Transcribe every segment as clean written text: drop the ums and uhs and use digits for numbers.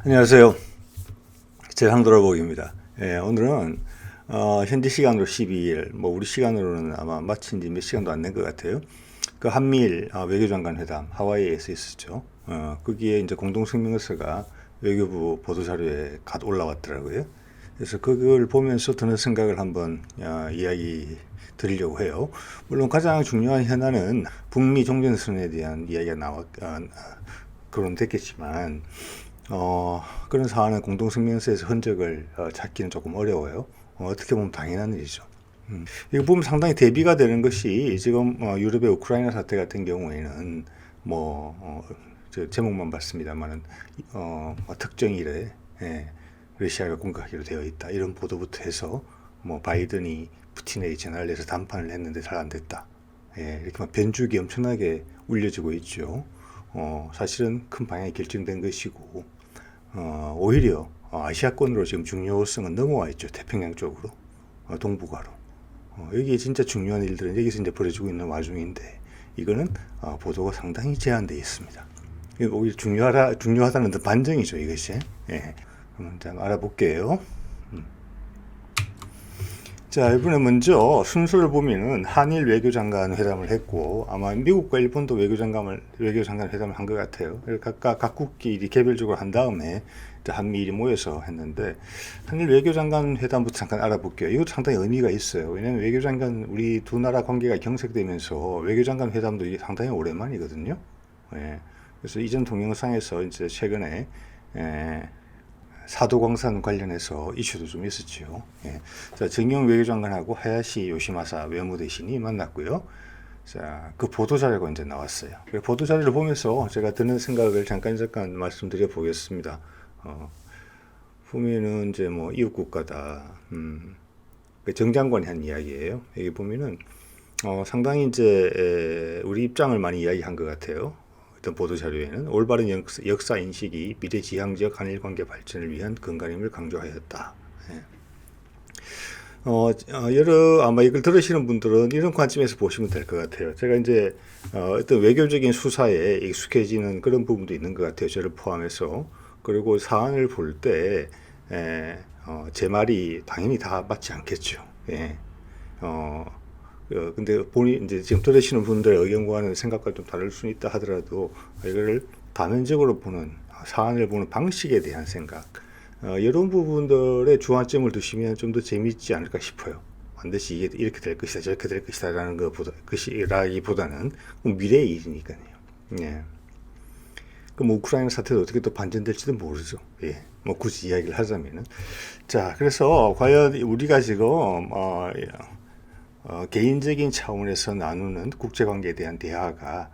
안녕하세요. 제상돌아보기입니다. 오늘은 현지 시간으로 12일, 우리 시간으로는 아마 마친 지 몇 시간도 안 된 것 같아요. 그 한미일 외교장관 회담 하와이에서 있었죠. 거기에 이제 공동성명서가 외교부 보도자료에 갓 올라왔더라고요. 그래서 그걸 보면서 드는 생각을 한번 이야기 드리려고 해요. 물론 가장 중요한 현안은 북미 종전선언에 대한 이야기가 거론됐겠지만 그런 사안은 공동성명서에서 흔적을 찾기는 조금 어려워요. 어떻게 보면 당연한 일이죠. 이거 보면 상당히 대비가 되는 것이 지금 유럽의 우크라이나 사태 같은 경우에는 제목만 봤습니다만은 특정 일에 러시아가 공격하기로 되어 있다 이런 보도부터 해서 바이든이 푸틴에게 전화를 해서 담판을 했는데 잘 안 됐다. 이렇게 변죽이 엄청나게 울려지고 있죠. 사실은 큰 방향이 결정된 것이고 오히려 아시아권으로 지금 중요성은 넘어와 있죠. 태평양 쪽으로, 동북아로. 여기 진짜 중요한 일들은 여기서 이제 벌어지고 있는 와중인데 이거는 보도가 상당히 제한되어 있습니다. 오히려 중요하다는 듯 반증이죠, 이것이. 예. 한번 알아볼게요. 자, 이번에 먼저 순서를 보면은 한일 외교장관 회담을 했고 아마 미국과 일본도 외교장관 회담을 한 것 같아요. 각각 각국끼리 개별적으로 한 다음에 한미일이 모여서 했는데 한일 외교장관 회담부터 잠깐 알아볼게요. 이것도 상당히 의미가 있어요. 왜냐하면 외교장관 우리 두 나라 관계가 경색되면서 외교장관 회담도 이게 상당히 오랜만이거든요. 예. 그래서 이전 동영상에서 이제 최근에 사도광산 관련해서 이슈도 좀 있었죠. 예. 자, 정용 외교장관하고 하야시 요시마사 외무대신이 만났고요. 자, 그 보도자료가 이제 나왔어요. 그 보도자료를 보면서 제가 드는 생각을 잠깐 말씀드려 보겠습니다. 보면은 이제 이웃 국가다. 정 장관이 한 이야기예요. 여기 보면은 상당히 이제 우리 입장을 많이 이야기한 것 같아요. 어떤 보도자료에는 올바른 역사 인식이 미래지향적 한일 관계 발전을 위한 근간임을 강조하였다. 아마 이걸 들으시는 분들은 이런 관점에서 보시면 될 것 같아요. 제가 이제 어떤 외교적인 수사에 익숙해지는 그런 부분도 있는 것 같아요. 저를 포함해서. 그리고 사안을 볼 때, 제 말이 당연히 다 맞지 않겠죠. 예. 근데 이제 지금 들으시는 분들의 의견과는 생각과 좀 다를 수 있다 하더라도 이거를 다면적으로 보는, 사안을 보는 방식에 대한 생각, 이런 부분들의 주안점을 두시면 좀 더 재미있지 않을까 싶어요. 반드시 이게 이렇게 될 것이다, 저렇게 될 것이다 라는 것이라기보다는 미래의 일이니까요. 예. 그럼 우크라이나 사태도 어떻게 또 반전될지도 모르죠. 예. 굳이 이야기를 하자면은. 자, 그래서 과연 우리가 지금, 개인적인 차원에서 나누는 국제관계에 대한 대화가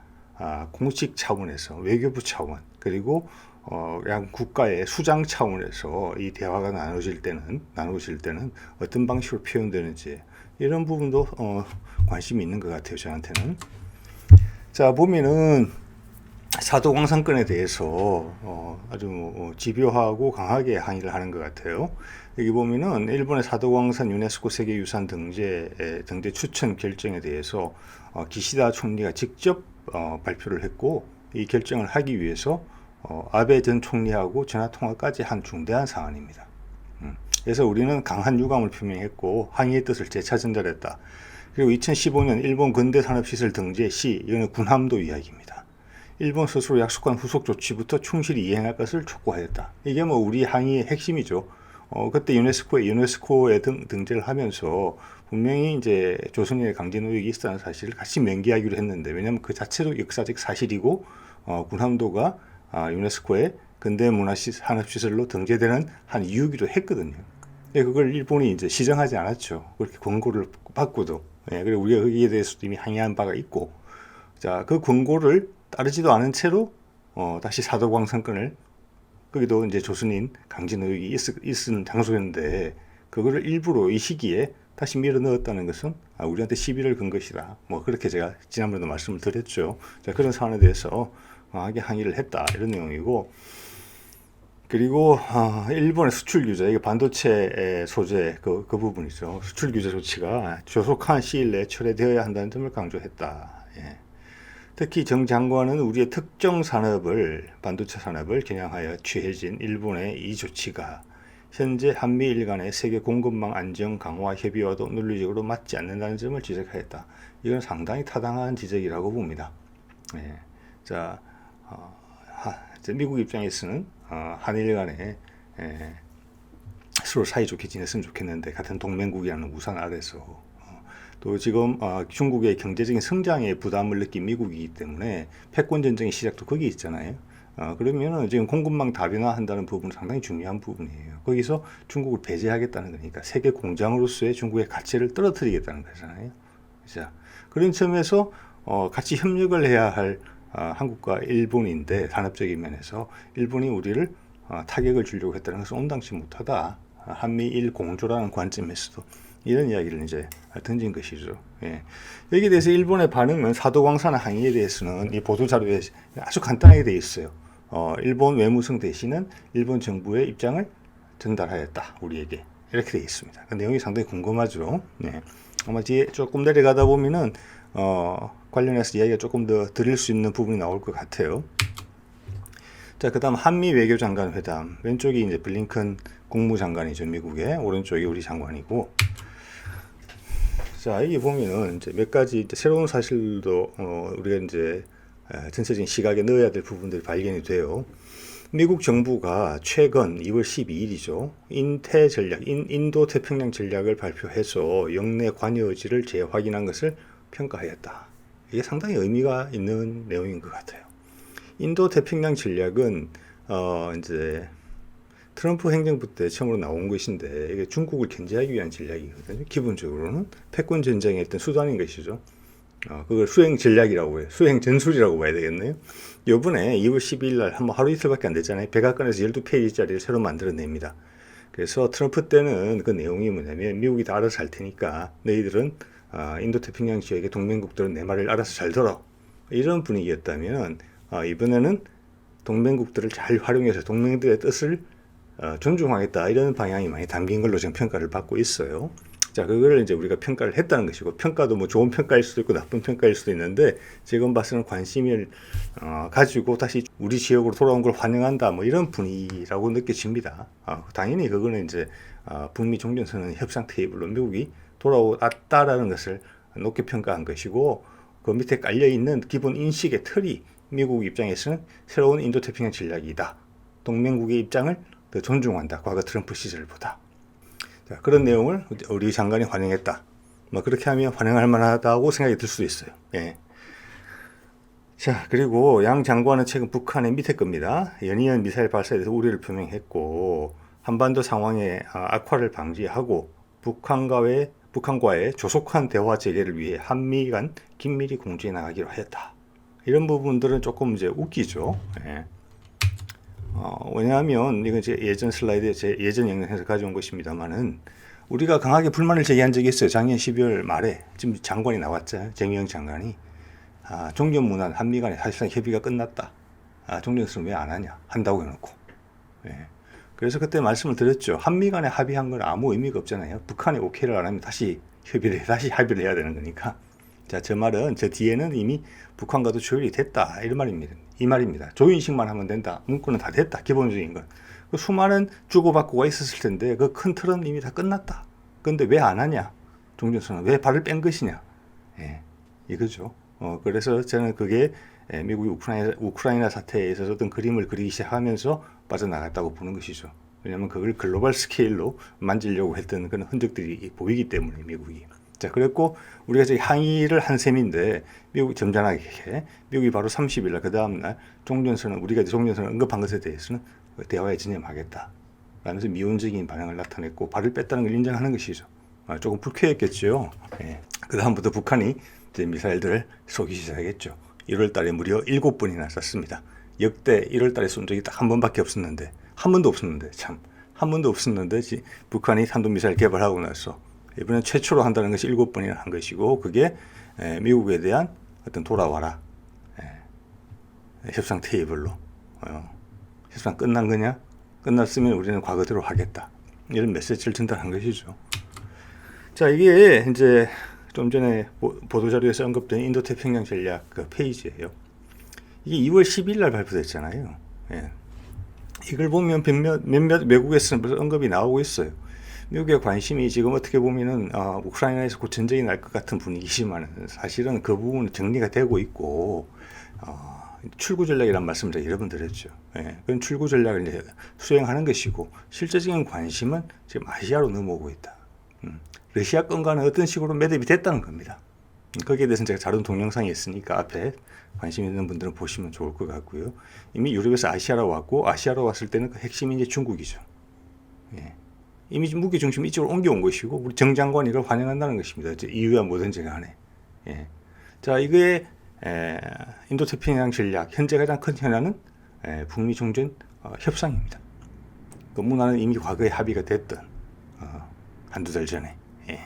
공식 차원에서 외교부 차원 그리고 양 국가의 수장 차원에서 이 대화가 나눠질 때는 어떤 방식으로 표현되는지 이런 부분도 관심이 있는 것 같아요. 저한테는. 자, 보면은 사도광산건에 대해서 아주 집요하고 강하게 항의를 하는 것 같아요. 여기 보면은 일본의 사도광산 유네스코 세계유산 등재 추천 결정에 대해서 기시다 총리가 직접 발표를 했고 이 결정을 하기 위해서 아베 전 총리하고 전화 통화까지 한 중대한 사안입니다. 그래서 우리는 강한 유감을 표명했고 항의의 뜻을 재차전달했다. 그리고 2015년 일본 근대산업시설 등재 시 이거는 군함도 이야기입니다. 일본 스스로 약속한 후속 조치부터 충실히 이행할 것을 촉구하였다. 이게 우리 항의의 핵심이죠. 그때 유네스코에 등재를 하면서 분명히 이제 조선인의 강제 노역이 있었다는 사실을 같이 명기하기로 했는데 왜냐하면 그 자체도 역사적 사실이고 군함도가 유네스코의 근대문화산업시설로 등재되는 한 이유기도 했거든요. 그걸 일본이 이제 시정하지 않았죠. 그렇게 권고를 받고도. 그리고 우리가 거기에 대해서도 이미 항의한 바가 있고, 자, 그 권고를 따르지도 않은 채로 다시 사도광산건을 거기도 이제 조선인 강제 노역이 있은 장소였는데 그거를 일부러 이 시기에 다시 밀어 넣었다는 것은 우리한테 시비를 건 것이다. 그렇게 제가 지난번에도 말씀을 드렸죠. 자, 그런 사안에 대해서 강하게 항의를 했다 이런 내용이고, 그리고 일본의 수출 규제, 이게 반도체 소재 그 부분이죠. 수출 규제 조치가 조속한 시일 내에 철회되어야 한다는 점을 강조했다. 예. 특히 정 장관은 우리의 특정 산업을 반도체 산업을 겨냥하여 취해진 일본의 이 조치가 현재 한미일 간의 세계 공급망 안정 강화 협의와도 논리적으로 맞지 않는다는 점을 지적하였다. 이건 상당히 타당한 지적이라고 봅니다. 예. 자, 미국 입장에서는 한일 간에 서로 사이좋게 지냈으면 좋겠는데 같은 동맹국이라는 우산 아래서 또 지금 중국의 경제적인 성장에 부담을 느낀 미국이기 때문에 패권 전쟁의 시작도 거기 있잖아요. 그러면은 지금 공급망 다변화한다는 부분은 상당히 중요한 부분이에요. 거기서 중국을 배제하겠다는 거니까 세계 공장으로서의 중국의 가치를 떨어뜨리겠다는 거잖아요. 자, 그런 점에서 같이 협력을 해야 할 한국과 일본인데 산업적인 면에서 일본이 우리를 타격을 주려고 했다는 것은 온당치 못하다. 한미일 공조라는 관점에서도 이런 이야기를 이제 던진 것이죠. 예. 여기에 대해서 일본의 반응은 사도광산 항의에 대해서는 이 보도 자료에 아주 간단하게 되어 있어요. 일본 외무성 대신은 일본 정부의 입장을 전달하였다. 우리에게 이렇게 되어 있습니다. 그 내용이 상당히 궁금하죠. 예. 아마 뒤에 조금 내려가다 보면은 관련해서 이야기가 조금 더 드릴 수 있는 부분이 나올 것 같아요. 자, 그다음 한미 외교장관 회담. 왼쪽이 이제 블링컨 국무장관이죠, 미국의. 오른쪽이 우리 장관이고. 자, 여기 보면은 이제 몇 가지 이제 새로운 사실도 우리가 이제 전체적인 시각에 넣어야 될 부분들이 발견이 돼요. 미국 정부가 최근 2월 12일이죠. 인태 전략, 인도 태평양 전략을 발표해서 영내 관여 의지를 재확인한 것을 평가하였다. 이게 상당히 의미가 있는 내용인 것 같아요. 인도 태평양 전략은 이제 트럼프 행정부 때 처음으로 나온 것인데 이게 중국을 견제하기 위한 전략이거든요. 기본적으로는 패권 전쟁의 어떤 수단인 것이죠. 그걸 수행 전략이라고 해요. 수행 전술이라고 봐야 되겠네요. 요번에 2월 12일 날 한번 하루 이틀밖에 안 됐잖아요. 백악관에서 12페이지짜리를 새로 만들어냅니다. 그래서 트럼프 때는 그 내용이 뭐냐면 미국이 다 알아서 할 테니까 너희들은 인도태평양 지역의 동맹국들은 내 말을 알아서 잘 들어. 이런 분위기였다면 이번에는 동맹국들을 잘 활용해서 동맹들의 뜻을 존중하겠다. 이런 방향이 많이 담긴 걸로 지금 평가를 받고 있어요. 자, 그거를 이제 우리가 평가를 했다는 것이고, 평가도 뭐 좋은 평가일 수도 있고 나쁜 평가일 수도 있는데, 지금 봐서는 관심을 가지고 다시 우리 지역으로 돌아온 걸 환영한다, 뭐 이런 분위기라고 느껴집니다. 당연히 그거는 이제 북미 종전선언 협상 테이블로 미국이 돌아왔다라는 것을 높게 평가한 것이고, 그 밑에 깔려 있는 기본 인식의 틀이 미국 입장에서는 새로운 인도태평양 전략이다. 동맹국의 입장을 더 존중한다. 과거 트럼프 시절보다. 자, 그런 내용을 우리 장관이 환영했다. 뭐 그렇게 하면 환영할 만하다고 생각이 들 수도 있어요. 예. 자, 그리고 양 장관은 최근 북한의 밑에 겁니다. 연이은 미사일 발사에 대해서 우려를 표명했고, 한반도 상황의 악화를 방지하고 북한과의 조속한 대화 재개를 위해 한미 간 긴밀히 공조해 나가기로 하였다. 이런 부분들은 조금 이제 웃기죠. 예. 왜냐하면 이건 제 예전 슬라이드에 제 예전 영상에서 가져온 것입니다만은 우리가 강하게 불만을 제기한 적이 있어요. 작년 12월 말에 지금 장관이 나왔죠. 정의용 장관이 종전문안 한미 간에 사실상 협의가 끝났다. 종전선언 왜 안 하냐? 한다고 해놓고. 예. 그래서 그때 말씀을 드렸죠. 한미 간에 합의한 건 아무 의미가 없잖아요. 북한이 오케이를 안 하면 다시 합의를 해야 되는 거니까. 자, 저 말은 저 뒤에는 이미 북한과도 조율이 됐다. 이런 말입니다. 이 말입니다. 조인식만 하면 된다. 문구는 다 됐다. 기본적인 건. 그 수많은 주고받고가 있었을 텐데 그 큰 틀은 이미 다 끝났다. 그런데 왜 안 하냐? 종전선언 왜 발을 뺀 것이냐? 예, 이거죠. 그래서 저는 그게 미국이 우크라이나 사태에 있어서 어떤 그림을 그리기 시작하면서 빠져나갔다고 보는 것이죠. 왜냐하면 그걸 글로벌 스케일로 만지려고 했던 그런 흔적들이 보이기 때문에 미국이. 자, 그랬고 우리가 저기 항의를 한 셈인데 미국이 점잖하게 미국이 바로 30일 날 그 다음 날 우리가 종전선언 언급한 것에 대해서는 대화에 진행하겠다 라면서 미온적인 반응을 나타냈고 발을 뺐다는 걸 인정하는 것이죠. 조금 불쾌했겠죠. 예. 그 다음부터 북한이 이제 미사일들을 쏘기 시작했죠. 1월 달에 무려 7번이나 쐈습니다. 역대 1월 달에 쏜 적이 딱 한 번밖에 없었는데 한 번도 없었는데 북한이 탄도미사일 개발하고 나서 이번엔 최초로 한다는 것이 7번이나 한 것이고 그게 미국에 대한 어떤 돌아와라 협상 테이블로 협상 끝난 거냐? 끝났으면 우리는 과거대로 하겠다. 이런 메시지를 전달한 것이죠. 자, 이게 이제 좀 전에 보도자료에서 언급된 인도태평양 전략 그 페이지예요. 이게 2월 12일 날 발표됐잖아요. 예. 이걸 보면 몇몇 외국에서는 벌써 언급이 나오고 있어요. 미국의 관심이 지금 어떻게 보면은 우크라이나에서 곧 전쟁이 날 것 같은 분위기지만 사실은 그 부분은 정리가 되고 있고 출구 전략이란 말씀을 제가 여러 번 드렸죠. 예, 그런 출구 전략을 이제 수행하는 것이고 실제적인 관심은 지금 아시아로 넘어오고 있다. 러시아 건과는 어떤 식으로 매듭이 됐다는 겁니다. 거기에 대해서는 제가 다른 동영상이 있으니까 앞에 관심 있는 분들은 보시면 좋을 것 같고요. 이미 유럽에서 아시아로 왔고 아시아로 왔을 때는 그 핵심이 이제 중국이죠. 예. 이미 무기 중심이 이쪽으로 옮겨온 것이고 우리 정 장관이 이걸 환영한다는 것입니다. EU야 뭐든지 간에. 예. 자, 이게 인도태평양 전략 현재 가장 큰 현안은 북미 종전 협상입니다. 그 문화는 이미 과거에 합의가 됐던 한두 달 전에. 예.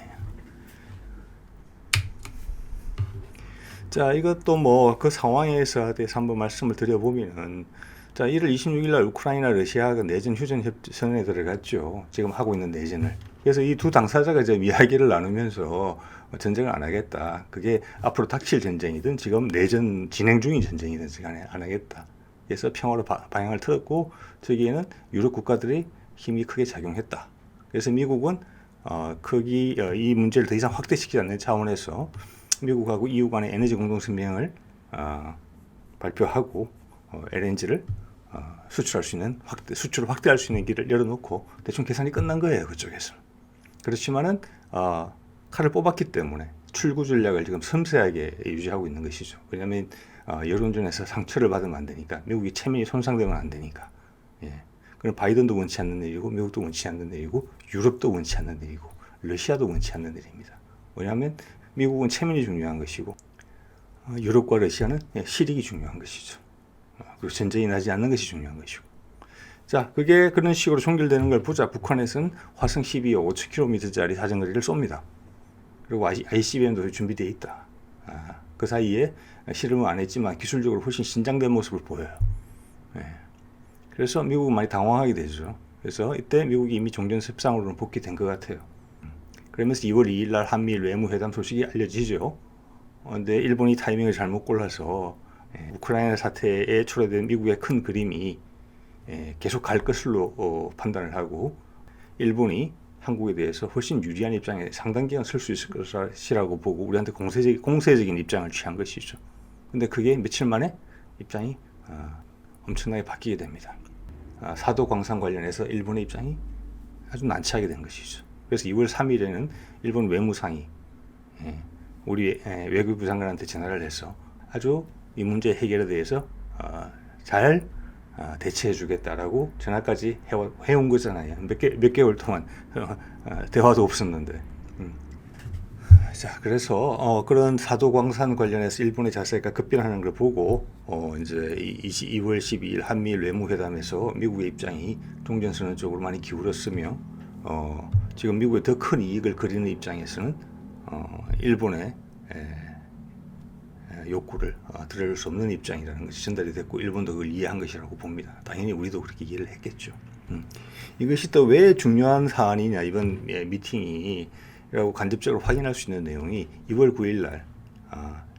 자, 이것도 뭐 그 상황에서 대해서 한번 말씀을 드려보면은 자, 1월 26일 날 우크라이나 러시아가 내전 휴전 협정에 들어갔죠. 지금 하고 있는 내전을. 그래서 이 두 당사자가 이제 이야기를 나누면서 전쟁을 안 하겠다. 그게 앞으로 닥칠 전쟁이든 지금 내전 진행 중인 전쟁이든 간에 안 하겠다. 그래서 평화로 방향을 틀었고 저기에는 유럽 국가들이 힘이 크게 작용했다. 그래서 미국은 이 문제를 더 이상 확대시키지 않는 차원에서 미국하고 EU 간의 에너지 공동성명을 발표하고 LNG를 수출할 수 있는 수출을 확대할 수 있는 길을 열어놓고 대충 계산이 끝난 거예요. 그쪽에서. 그렇지만은 칼을 뽑았기 때문에 출구 전략을 지금 섬세하게 유지하고 있는 것이죠. 왜냐하면 여론전에서 상처를 받으면 안 되니까 미국이 체면이 손상되면 안 되니까. 예. 그럼 바이든도 원치 않는 일이고 미국도 원치 않는 일이고 유럽도 원치 않는 일이고 러시아도 원치 않는 일입니다. 왜냐하면 미국은 체면이 중요한 것이고 유럽과 러시아는 실익이 중요한 것이죠. 그리고 전쟁이 나지 않는 것이 중요한 것이고. 자, 그게 그런 식으로 종결되는 걸 보자. 북한에서는 화성 12호 5,000km짜리 사정거리를 쏩니다. 그리고 ICBM도 준비되어 있다. 그 사이에 실험은 안 했지만 기술적으로 훨씬 신장된 모습을 보여요. 예. 그래서 미국은 많이 당황하게 되죠. 그래서 이때 미국이 이미 종전 협상으로는 복귀된 것 같아요. 그러면서 2월 2일 날 한미일 외무회담 소식이 알려지죠. 근데 일본이 타이밍을 잘못 골라서 우크라이나 사태에 초래된 미국의 큰 그림이 계속 갈 것으로 판단을 하고 일본이 한국에 대해서 훨씬 유리한 입장에 상당 기간 설 수 있을 것이라고 보고 우리한테 공세적인 입장을 취한 것이죠. 근데 그게 며칠 만에 입장이 엄청나게 바뀌게 됩니다. 사도 광산 관련해서 일본의 입장이 아주 난처하게 된 것이죠. 그래서 2월 3일에는 일본 외무상이 우리 외교부 장관한테 전화를 해서 아주 이 문제 해결에 대해서 잘 대처해 주겠다라고 전화까지 해온 거잖아요. 몇 개월 동안 대화도 없었는데. 자, 그래서 그런 사도광산 관련해서 일본의 자세가 급변하는 걸 보고 이제 2월 12일 한미일 외무회담에서 미국의 입장이 종전선언 쪽으로 많이 기울었으며 지금 미국의 더 큰 이익을 그리는 입장에서는 일본의 욕구를 들을 수 없는 입장이라는 것이 전달이 됐고 일본도 그걸 이해한 것이라고 봅니다. 당연히 우리도 그렇게 이해를 했겠죠. 이것이 또 왜 중요한 사안이냐 이번 미팅이라고 간접적으로 확인할 수 있는 내용이 2월 9일 날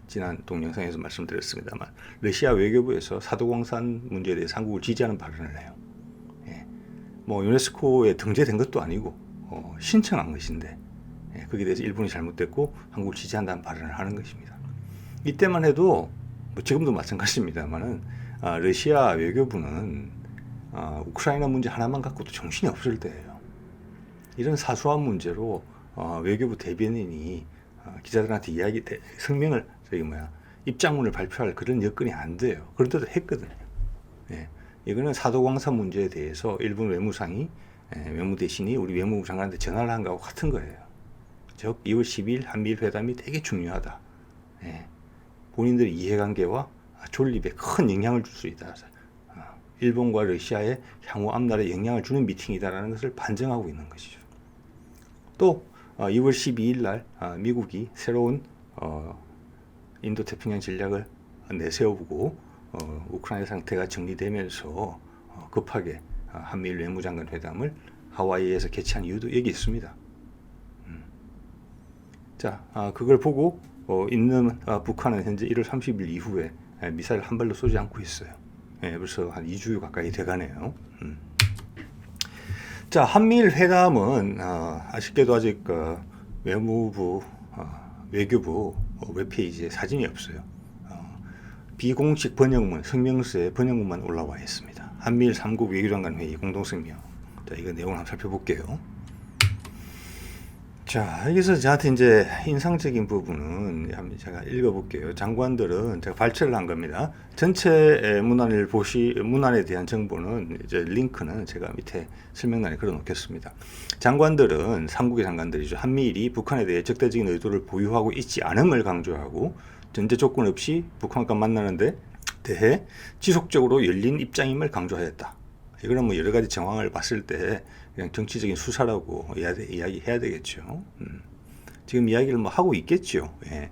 지난 동영상에서 말씀드렸습니다만 러시아 외교부에서 사도광산 문제에 대해서 한국을 지지하는 발언을 해요. 뭐 유네스코에 등재된 것도 아니고 신청한 것인데 거기에 대해서 일본이 잘못됐고 한국을 지지한다는 발언을 하는 것입니다. 이때만 해도 뭐 지금도 마찬가지입니다만은 러시아 외교부는 우크라이나 문제 하나만 갖고도 정신이 없을 때예요. 이런 사소한 문제로 외교부 대변인이 기자들한테 성명을 입장문을 발표할 그런 여건이 안 돼요. 그런데도 했거든요. 예. 이거는 사도광산 문제에 대해서 일본 외무상이 외무대신이 우리 외무부 장관한테 전화를 한 거하고 같은 거예요. 즉 2월 10일 한미일 회담이 되게 중요하다. 본인들의 이해관계와 존립에 큰 영향을 줄 수 있다. 일본과 러시아의 향후 앞날에 영향을 주는 미팅이다라는 것을 반증하고 있는 것이죠. 또 2월 12일 날 미국이 새로운 인도태평양 전략을 내세우고 우크라이나 상태가 정리되면서 급하게 한미일 외무장관 회담을 하와이에서 개최한 이유도 여기 있습니다. 자, 그걸 보고 있는 북한은 현재 1월 30일 이후에 미사일 한 발도 쏘지 않고 있어요. 벌써 한 2주 가까이 돼가네요. 자, 한미일 회담은 아쉽게도 아직 외무부, 외교부 웹페이지에 사진이 없어요. 비공식 번역문, 성명서에 번역문만 올라와 있습니다. 한미일 3국 외교장관 회의 공동성명. 자, 이거 내용을 한번 살펴볼게요. 자, 여기서 저한테 이제 인상적인 부분은 제가 읽어볼게요. 장관들은 제가 발췌를 한 겁니다. 전체 문안에 대한 정보는 이제 링크는 제가 밑에 설명란에 걸어 놓겠습니다. 장관들은 삼국의 장관들이죠. 한미일이 북한에 대해 적대적인 의도를 보유하고 있지 않음을 강조하고 전제 조건 없이 북한과 만나는데 대해 지속적으로 열린 입장임을 강조하였다. 이거는 뭐 여러 가지 정황을 봤을 때 그냥 정치적인 수사라고 이야기해야 되겠죠. 지금 이야기를 뭐 하고 있겠죠. 예.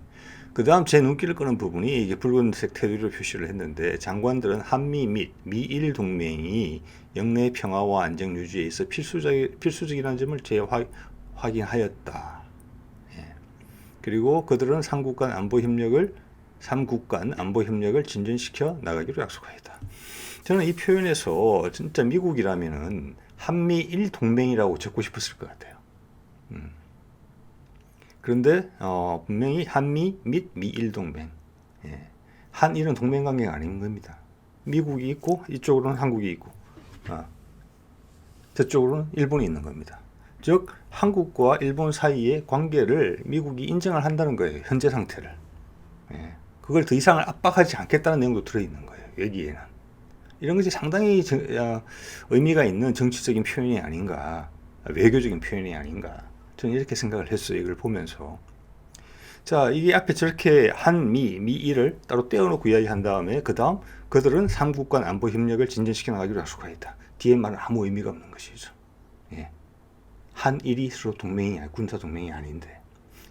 그 다음 제 눈길을 끄는 부분이 이게 붉은색 테두리로 표시를 했는데 장관들은 한미 및 미일 동맹이 영내 평화와 안정 유지에 있어 필수적이라는 점을 재확인하였다. 예. 그리고 그들은 삼국 간 안보 협력을 진전시켜 나가기로 약속하였다. 저는 이 표현에서 진짜 미국이라면은 한미일 동맹이라고 적고 싶었을 것 같아요. 그런데 분명히 한미 및 미일 동맹. 예. 한일은 동맹 관계가 아닌 겁니다. 미국이 있고 이쪽으로는 한국이 있고 저쪽으로는 일본이 있는 겁니다. 즉 한국과 일본 사이의 관계를 미국이 인정을 한다는 거예요. 현재 상태를. 예. 그걸 더 이상을 압박하지 않겠다는 내용도 들어있는 거예요. 여기에는. 이런 것이 상당히 의미가 있는 정치적인 표현이 아닌가, 외교적인 표현이 아닌가, 저는 이렇게 생각을 했어요. 이걸 보면서. 자, 이게 앞에 저렇게 한미, 미일을 따로 떼어놓고 이야기한 다음에 그 다음 그들은 삼국 간 안보 협력을 진전시켜 나가기로 약속하였다. 뒤에 말은 아무 의미가 없는 것이죠. 예. 한일이 서로 동맹이 군사 동맹이 아닌데.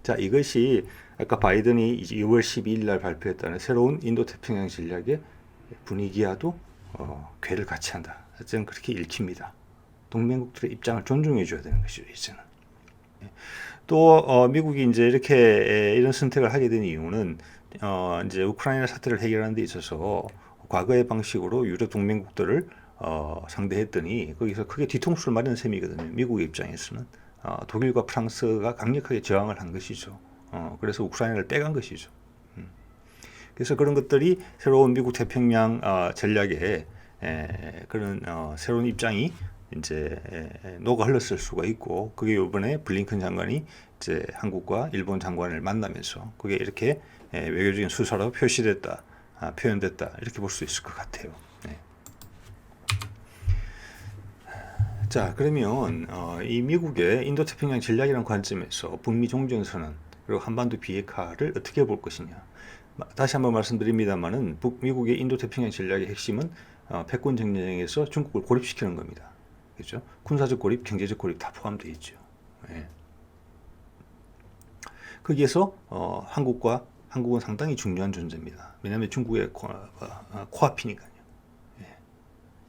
자, 이것이 아까 바이든이 2월 12일 날 발표했다는 새로운 인도태평양 전략의 분위기와도 궤를 같이 한다. 저는 그렇게 읽힙니다. 동맹국들의 입장을 존중해 줘야 되는 것이죠, 이제는. 또 미국이 이제 이렇게 이런 선택을 하게 된 이유는 이제 우크라이나 사태를 해결하는 데 있어서 과거의 방식으로 유럽 동맹국들을 상대했더니 거기서 크게 뒤통수를 맞은 셈이거든요. 미국의 입장에서는 독일과 프랑스가 강력하게 저항을 한 것이죠. 그래서 우크라이나를 빼간 것이죠. 그래서 그런 것들이 새로운 미국 태평양 전략에 그런 새로운 입장이 이제 녹아 흘렀을 수가 있고, 그게 이번에 블링컨 장관이 이제 한국과 일본 장관을 만나면서 그게 이렇게 외교적인 수사로 표시됐다, 표현됐다, 이렇게 볼 수 있을 것 같아요. 네. 자, 그러면 이 미국의 인도태평양 전략이라는 관점에서 북미 종전선언 그리고 한반도 비핵화를 어떻게 볼 것이냐. 다시 한번 말씀드립니다만은 미국의 인도태평양 전략의 핵심은 패권 정전에서 중국을 고립시키는 겁니다. 그렇죠? 군사적 고립, 경제적 고립 다 포함되어 있죠. 예. 거기에서 한국은 상당히 중요한 존재입니다. 왜냐하면 중국의 코앞이니까요. 예.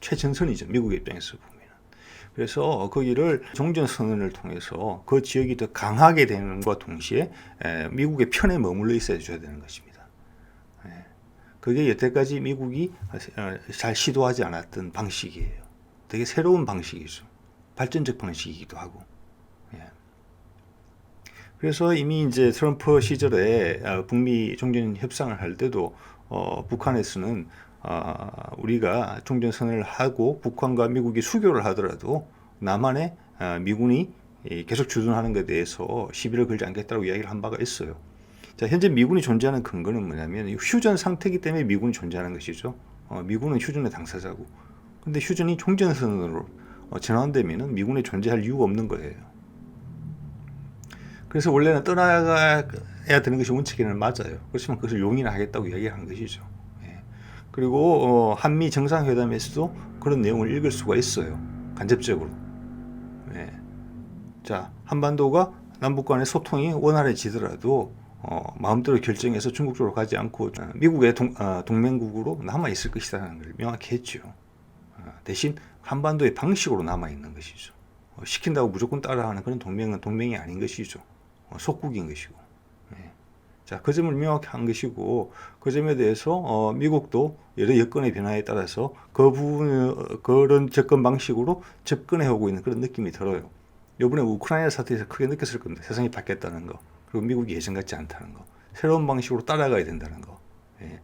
최전선이죠. 미국의 입장에서 보면. 그래서 거기를 종전선언을 통해서 그 지역이 더 강하게 되는 것과 동시에 미국의 편에 머물러 있어야 줘야 되는 것입니다. 그게 여태까지 미국이 잘 시도하지 않았던 방식이에요. 되게 새로운 방식이죠. 발전적 방식이기도 하고. 그래서 이미 이제 트럼프 시절에 북미 종전 협상을 할 때도 북한에서는 우리가 종전 선언을 하고 북한과 미국이 수교를 하더라도 남한에 미군이 계속 주둔하는 것에 대해서 시비를 걸지 않겠다고 이야기를 한 바가 있어요. 자, 현재 미군이 존재하는 근거는 뭐냐면 휴전 상태이기 때문에 미군이 존재하는 것이죠. 미군은 휴전의 당사자고. 근데 휴전이 종전선언으로 전환되면은 미군이 존재할 이유가 없는 거예요. 그래서 원래는 떠나가야 되는 것이 원칙에는 맞아요. 그렇지만 그것을 용인을 하겠다고 이야기하는 것이죠. 예. 그리고 한미 정상회담에서도 그런 내용을 읽을 수가 있어요. 간접적으로. 예. 자, 한반도가 남북 간의 소통이 원활해지더라도 마음대로 결정해서 중국 쪽으로 가지 않고 미국의 동맹국으로 남아 있을 것이라는 걸 명확히 했죠. 대신 한반도의 방식으로 남아 있는 것이죠. 시킨다고 무조건 따라하는 그런 동맹은 동맹이 아닌 것이죠. 속국인 것이고. 자, 그 점을 명확히 한 것이고, 그 점에 대해서 미국도 여러 여건의 변화에 따라서 그 부분, 그런 접근 방식으로 접근해 오고 있는 그런 느낌이 들어요. 이번에 우크라이나 사태에서 크게 느꼈을 겁니다. 세상이 바뀌었다는 거, 그리고 미국이 예전 같지 않다는 거, 새로운 방식으로 따라가야 된다는 거. 예.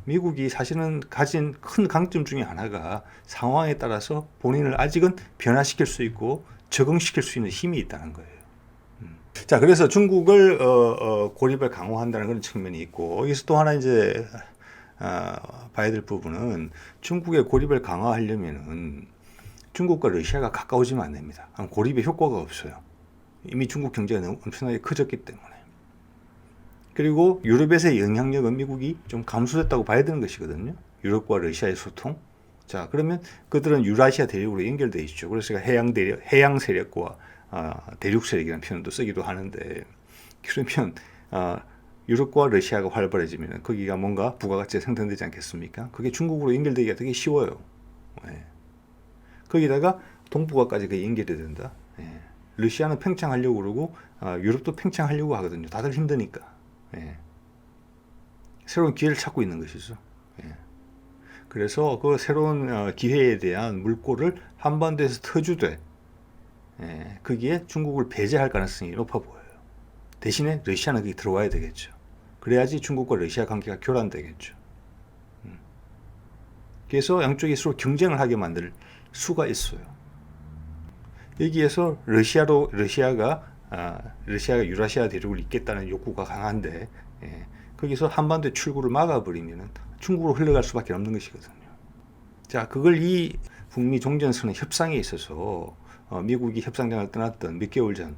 미국이 사실은 가진 큰 강점 중에 하나가 상황에 따라서 본인을 아직은 변화시킬 수 있고 적응시킬 수 있는 힘이 있다는 거예요. 자, 그래서 중국을 고립을 강화한다는 그런 측면이 있고, 여기서 또 하나 이제 봐야 될 부분은 중국의 고립을 강화하려면은 중국과 러시아가 가까워지면 안 됩니다. 고립의 효과가 없어요. 이미 중국 경제가 너무 엄청나게 커졌기 때문에. 그리고 유럽에서의 영향력은 미국이 좀 감소됐다고 봐야 되는 것이거든요. 유럽과 러시아의 소통. 자, 그러면 그들은 유라시아 대륙으로 연결되어 있죠. 그래서 제가 해양 세력과 대륙 세력이라는 표현도 쓰기도 하는데, 그러면 유럽과 러시아가 활발해지면 거기가 뭔가 부가가치가 생성되지 않겠습니까? 그게 중국으로 연결되기가 되게 쉬워요. 예. 거기다가 동북아까지 그 연결이 된다. 예. 러시아는 팽창하려고 그러고 유럽도 팽창하려고 하거든요. 다들 힘드니까. 예. 새로운 기회를 찾고 있는 것이죠. 예. 그래서 그 새로운 기회에 대한 물꼬를 한반도에서 터주되, 예, 거기에 중국을 배제할 가능성이 높아 보여요. 대신에 러시아는 거기 들어와야 되겠죠. 그래야지 중국과 러시아 관계가 교란되겠죠. 그래서 양쪽이 서로 경쟁을 하게 만들 수가 있어요. 여기에서 러시아가 유라시아 대륙을 잇겠다는 욕구가 강한데, 예, 거기서 한반도의 출구를 막아버리면 중국으로 흘러갈 수밖에 없는 것이거든요. 자, 그걸 이 북미 종전선언 협상에 있어서 미국이 협상장을 떠났던 몇 개월 전,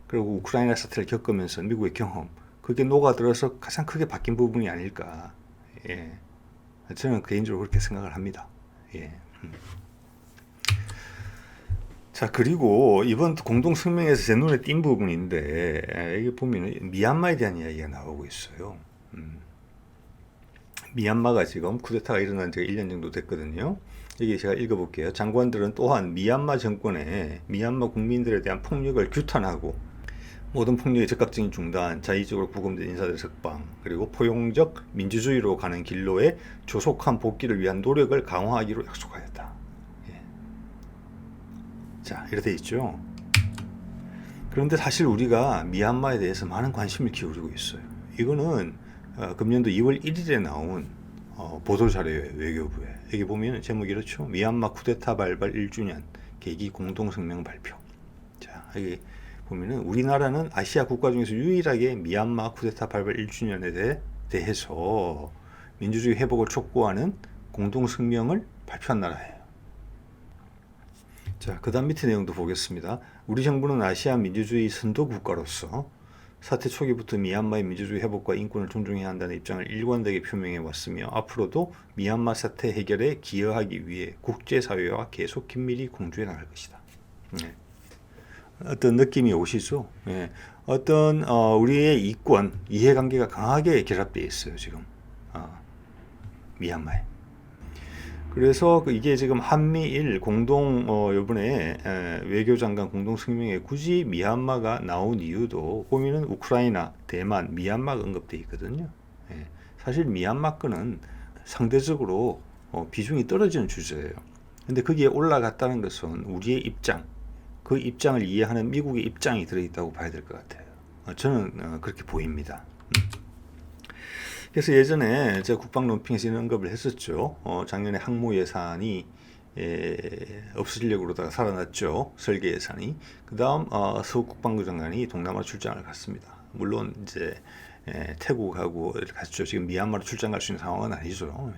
그리고 우크라이나 사태를 겪으면서 미국의 경험, 그게 녹아들어서 가장 크게 바뀐 부분이 아닐까. 예. 저는 개인적으로 그렇게 생각을 합니다. 예. 자, 그리고 이번 공동성명에서 제 눈에 띈 부분인데, 여기 보면 미얀마에 대한 이야기가 나오고 있어요. 미얀마가 지금 쿠데타가 일어난 지가 1년 정도 됐거든요. 여기 제가 읽어볼게요. 장관들은 또한 미얀마 정권에 미얀마 국민들에 대한 폭력을 규탄하고 모든 폭력의 즉각적인 중단, 자의적으로 구금된 인사들 석방, 그리고 포용적 민주주의로 가는 길로의 조속한 복귀를 위한 노력을 강화하기로 약속하였다. 예. 자, 이렇게 돼 있죠. 그런데 사실 우리가 미얀마에 대해서 많은 관심을 기울이고 있어요. 이거는 금년도 2월 1일에 나온 보도자료예요. 외교부에. 여기 보면 제목이 이렇죠. 미얀마 쿠데타 발발 1주년 계기 공동성명 발표. 자, 여기 보면은 우리나라는 아시아 국가 중에서 유일하게 미얀마 쿠데타 발발 1주년에 대해서 민주주의 회복을 촉구하는 공동성명을 발표한 나라예요. 자, 그 다음 밑에 내용도 보겠습니다. 우리 정부는 아시아 민주주의 선도 국가로서 사태 초기부터 미얀마의 민주주의 회복과 인권을 존중해야 한다는 입장을 일관되게 표명해 왔으며 앞으로도 미얀마 사태 해결에 기여하기 위해 국제사회와 계속 긴밀히 공조해 나갈 것이다. 네. 어떤 느낌이 오시죠? 예. 어떤 우리의 이권, 이해관계가 강하게 결합되어 있어요. 지금 미얀마에. 그래서 이게 지금 한미일 공동 이번에 외교장관 공동성명에 굳이 미얀마가 나온 이유도 보면은 우크라이나, 대만, 미얀마가 언급되어 있거든요. 예. 사실 미얀마 건은 상대적으로 비중이 떨어지는 주제예요. 근데 거기에 올라갔다는 것은 우리의 입장, 그 입장을 이해하는 미국의 입장이 들어있다고 봐야 될 것 같아요. 저는 그렇게 보입니다. 그래서 예전에 제가 국방논평에서 이런 언급을 했었죠. 작년에 항모 예산이 없어지려고 그러다가 살아났죠. 설계 예산이. 그 다음 서욱 국방부 장관이 동남아 출장을 갔습니다. 물론 이제 태국하고 갔죠. 지금 미얀마로 출장 갈 수 있는 상황은 아니죠.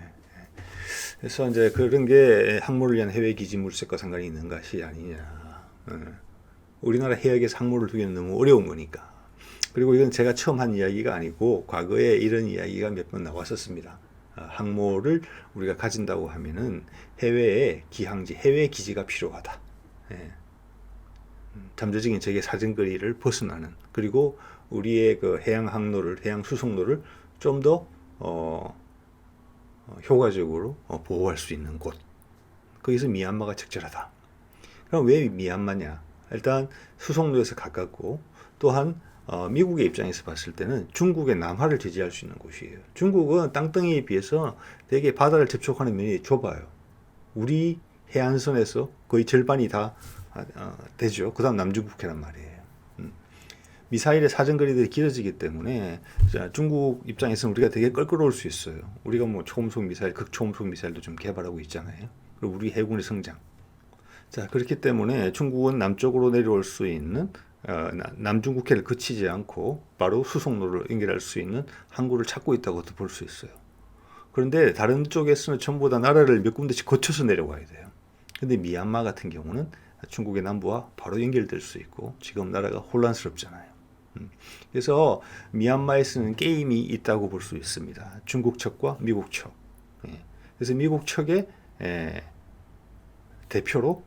그래서 이제 그런 게 항모를 위한 해외 기지 물색과 상관이 있는 것이 아니냐. 우리나라 해역에서 항모를 두기는 너무 어려운 거니까. 그리고 이건 제가 처음 한 이야기가 아니고 과거에 이런 이야기가 몇 번 나왔었습니다. 항모를 우리가 가진다고 하면은 해외에 기항지, 해외 기지가 필요하다. 예. 잠재적인 적의 사정거리를 벗어나는, 그리고 우리의 그 해양 항로를, 해양 수송로를 좀 더 효과적으로 보호할 수 있는 곳. 거기서 미얀마가 적절하다. 그럼 왜 미얀마냐? 일단 수송로에서 가깝고 또한 미국의 입장에서 봤을 때는 중국의 남하를 제재할 수 있는 곳이에요. 중국은 땅덩이에 비해서 되게 바다를 접촉하는 면이 좁아요. 우리 해안선에서 거의 절반이 다 되죠. 그 다음 남중국해란 말이에요. 미사일의 사정거리들이 길어지기 때문에 중국 입장에서는 우리가 되게 껄끄러울 수 있어요. 우리가 뭐 초음속 미사일, 극초음속 미사일도 좀 개발하고 있잖아요. 그리고 우리 해군의 성장. 자, 그렇기 때문에 중국은 남쪽으로 내려올 수 있는 남중국해를 거치지 않고 바로 수송로를 연결할 수 있는 항구를 찾고 있다고도 볼 수 있어요. 그런데 다른 쪽에서는 전부 다 나라를 몇 군데씩 거쳐서 내려가야 돼요. 근데 미얀마 같은 경우는 중국의 남부와 바로 연결될 수 있고 지금 나라가 혼란스럽잖아요. 그래서 미얀마에서는 게임이 있다고 볼 수 있습니다. 중국 척과 미국 척. 그래서 미국 척의 대표로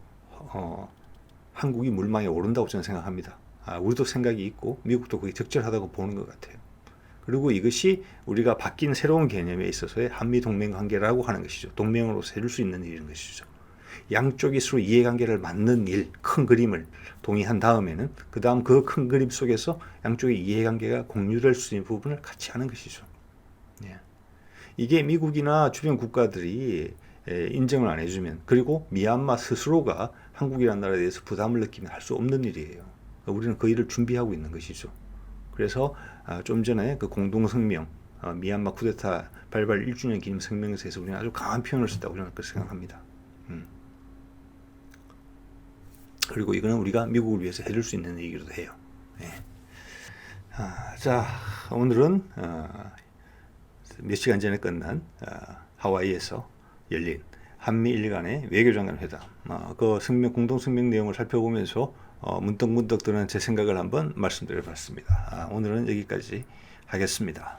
한국이 물망에 오른다고 저는 생각합니다. 우리도 생각이 있고 미국도 그게 적절하다고 보는 것 같아요. 그리고 이것이 우리가 바뀐 새로운 개념에 있어서의 한미동맹 관계라고 하는 것이죠. 동맹으로서 해줄 수 있는 일인 것이죠. 양쪽이 서로 이해관계를 맞는 일, 큰 그림을 동의한 다음에는 그 다음 그 큰 그림 속에서 양쪽의 이해관계가 공유될 수 있는 부분을 같이 하는 것이죠. 이게 미국이나 주변 국가들이 인정을 안 해주면, 그리고 미얀마 스스로가 한국이라는 나라에 대해서 부담을 느끼면 할 수 없는 일이에요. 우리는 그 일을 준비하고 있는 것이죠. 그래서 좀 전에 그 공동성명, 미얀마 쿠데타 발발 1주년 기념 성명에서 우리는 아주 강한 표현을 썼다고 저는 그렇게 생각합니다. 그리고 이거는 우리가 미국을 위해서 해줄 수 있는 얘기도 해요. 자, 오늘은 몇 시간 전에 끝난 하와이에서 열린 한미일 간의 외교장관 회담, 그 공동성명 내용을 살펴보면서 문득문득 드는 제 생각을 한번 말씀드려봤습니다. 오늘은 여기까지 하겠습니다.